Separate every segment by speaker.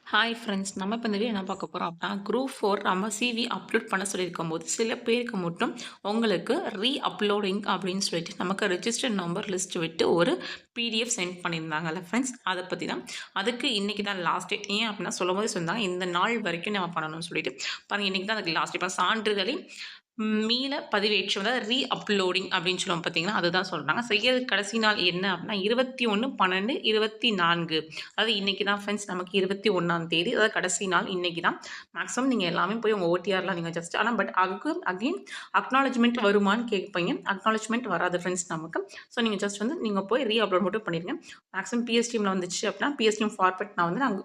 Speaker 1: Hi friends, நம்ம இப்போ இந்த வீடியோ என்ன பார்க்க போகிறோம் அப்படின்னா, குரூப் 4 நம்ம சிவி அப்லோட் பண்ண சொல்லியிருக்கும்போது, சில பேருக்கு மட்டும் உங்களுக்கு அப்லோடிங் அப்படின்னு சொல்லிட்டு நமக்கு ரெஜிஸ்டர்ட் நம்பர் லிஸ்ட் விட்டு ஒரு பிடிஎஃப் சென்ட் பண்ணியிருந்தாங்கல்ல ஃப்ரெண்ட்ஸ். அதை பற்றி தான். அதுக்கு இன்றைக்கி தான் லாஸ்ட் டேட். ஏன் அப்படின்னா சொல்லும்போது சொன்னாங்க இந்த நாள் வரைக்கும் நம்ம பண்ணணும்னு சொல்லிட்டு. பாருங்கள், இன்றைக்கி தான் அதுக்கு லாஸ்ட் டேட். இப்போ சான்றிதழின் மீள பதிவேற்றம், அதாவது அப்லோடிங் அப்படின்னு சொல்லுவோம் பார்த்தீங்கன்னா, அதுதான் சொல்றாங்க. செய்யறதுக்கு கடைசி நாள் என்ன அப்படின்னா 21/12/24. அதாவது இன்னைக்கு தான் ஃப்ரெண்ட்ஸ், நமக்கு 21ஆம் தேதி, அதாவது கடைசி நாள் இன்னைக்கு தான். மேக்ஸிமம் நீங்க எல்லாமே போய் உங்க ஓடிஆர்லாம் நீங்க ஜஸ்ட் பட் அதுக்கு அகைன் அக்னாலஜ்மெண்ட் வருமான்னு கேட்பீங்க. அக்னாலஜ்மெண்ட் வராது ஃப்ரெண்ட்ஸ் நமக்கு. ஸோ நீங்க ஜஸ்ட் வந்து நீங்க போய் அப்லோட் மட்டும் பண்ணிருங்க. மேக்ஸிமம் பிஎஸ்டிஎம்ல வந்துச்சு அப்படின்னா பிஎஸ்டிஎம் ஃபார்மேட் நான் வந்து நான்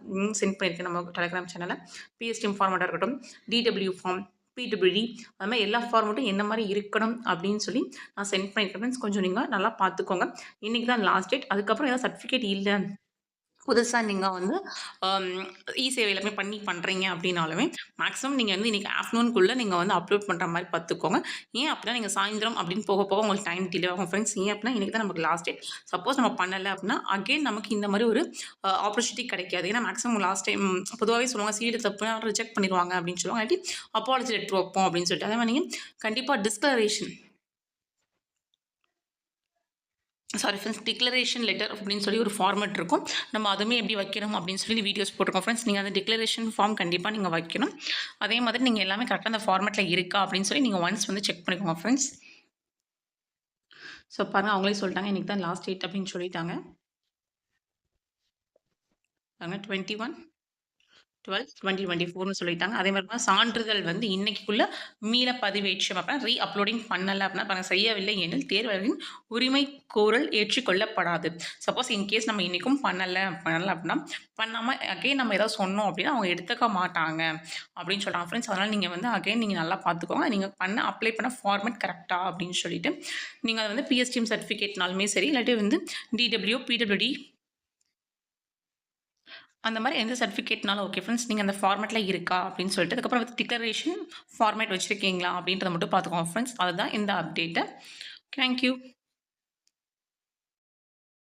Speaker 1: சென்ட் பண்ணியிருக்கேன் நம்ம டெலிகிராம் சேனல்ல. பிஎஸ்டிஎம் ஃபார்மேட்டாக இருக்கட்டும், டிடபிள்யூ ஃபார்ம், பிடபிள்யூடி, அது மாதிரி எல்லா ஃபார்மட்டும் என்ன மாதிரி இருக்கணும் அப்படின்னு சொல்லி நான் சென்ட் பண்ணியிருக்கேன் ஃப்ரெண்ட்ஸ். கொஞ்சம் நீங்கள் நல்லா பார்த்துக்கோங்க. இன்றைக்கி தான் லாஸ்ட் டேட். அதுக்கப்புறம் ஏதாவது சர்டிஃபிகேட் இல்லை, புதுசா நீங்க வந்து அம் இ-சேவை எல்லாமே பண்றீங்க அப்படின்னாலுமே, மேக்ஸிமம் நீங்க வந்து இன்னைக்கு ஆஃப்டர்நூன்குள்ள நீங்க வந்து அப்லோட் பண்ற மாரி பார்த்துக்கோங்க. ஏன் அப்படின்னா, நீங்க சாயந்திரம் அப்படின்னு போக போக உங்களுக்கு டைம் டிலே ஆகும் ஃப்ரெண்ட்ஸ். ஏன் அப்படின்னா, இன்னைக்கு தான் நமக்கு லாஸ்ட் டேட். சப்போஸ் நம்ம பண்ணல அப்படின்னா, அகைன் நமக்கு இந்த மாரி ஒரு ஆப்பர்ச்சுனிட்டி கிடைக்காது. ஏன்னா மேக்ஸிமம் லாஸ்ட் டைம் பொதுவாவே சொல்லுவாங்க, சிவில தப்புனா ரிஜெக்ட் பண்ணிருவாங்க அப்படின்னு சொல்லுவாங்க. இல்லாட்டி அப்பாலஜி லெட்டர் வைப்போம் அப்படின்னு சொல்லிட்டு. அதே மாரி நீங்க கண்டிப்பா டிக்ளரேஷன் லெட்டர் அப்படின்னு சொல்லி ஒரு ஃபார்மேட் இருக்கும். நம்ம அதுவுமே எப்படி வைக்கணும் அப்படின்னு சொல்லி வீடியோஸ் போட்டிருக்கோம் ஃப்ரெண்ட்ஸ். நீங்கள் அந்த டிக்ளரேஷன் ஃபார்ம் கண்டிப்பாக நீங்கள் வைக்கணும். அதே மாதிரி நீங்கள் எல்லாமே கரெக்டாக அந்த ஃபார்மேட்டில் இருக்கா அப்படின்னு சொல்லி நீங்கள் ஒன்ஸ் வந்து செக் பண்ணிக்கோங்க ஃப்ரெண்ட்ஸ். ஸோ பாருங்கள், அவங்களே சொல்லிட்டாங்க இன்றைக்கி தான் லாஸ்ட் டேட் அப்படின்னு சொல்லிட்டாங்க. 21/12/2024ன்னு சொல்லிட்டாங்க. அதே மாதிரி சான்றிதழ் வந்து இன்னைக்குள்ள மீள பதிவேற்றம் அப்படின்னா அப்லோடிங் பண்ணல அப்படின்னா செய்யவில்லை எனில் தேர்வரின் உரிமை கோரல் ஏற்றுக்கொள்ளப்படாது. சப்போஸ் இன்கேஸ் நம்ம இன்னைக்கும் பண்ணல அப்படின்னா பண்ணாமல் அகைன் நம்ம ஏதாவது சொன்னோம் அப்படின்னா அவங்க எடுத்துக்க மாட்டாங்க அப்படின்னு சொல்கிறாங்க ஃப்ரெண்ட்ஸ். அதனால் நீங்கள் வந்து அகைன் நீங்கள் நல்லா பார்த்துக்கோங்க. நீங்கள் அப்ளை பண்ண ஃபார்மேட் கரெக்டாக அப்படின்னு சொல்லிட்டு நீங்கள் அதை வந்து பிஎஸ்டிஎம் சர்டிஃபிகேட்னாலுமே சரி, இல்லாட்டி வந்து டிடபிள்யூ, பிடபிள்யூடி அந்த மாதிரி எந்த சர்டிஃபிகேட்னாலும் ஓகே ஃப்ரெண்ட்ஸ். நீங்கள் அந்த ஃபார்மேட்டில் இருக்கா அப்படின்னு சொல்லிட்டு அதுக்கப்புறம் வந்து டிக்ளரேஷன் ஃபார்மேட் வச்சுருக்கீங்களா அப்படின்றத மட்டும் பார்த்துக்கோங்க ஃப்ரெண்ட்ஸ். அதுதான் இந்த அப்டேட்டு. தேங்க்யூ.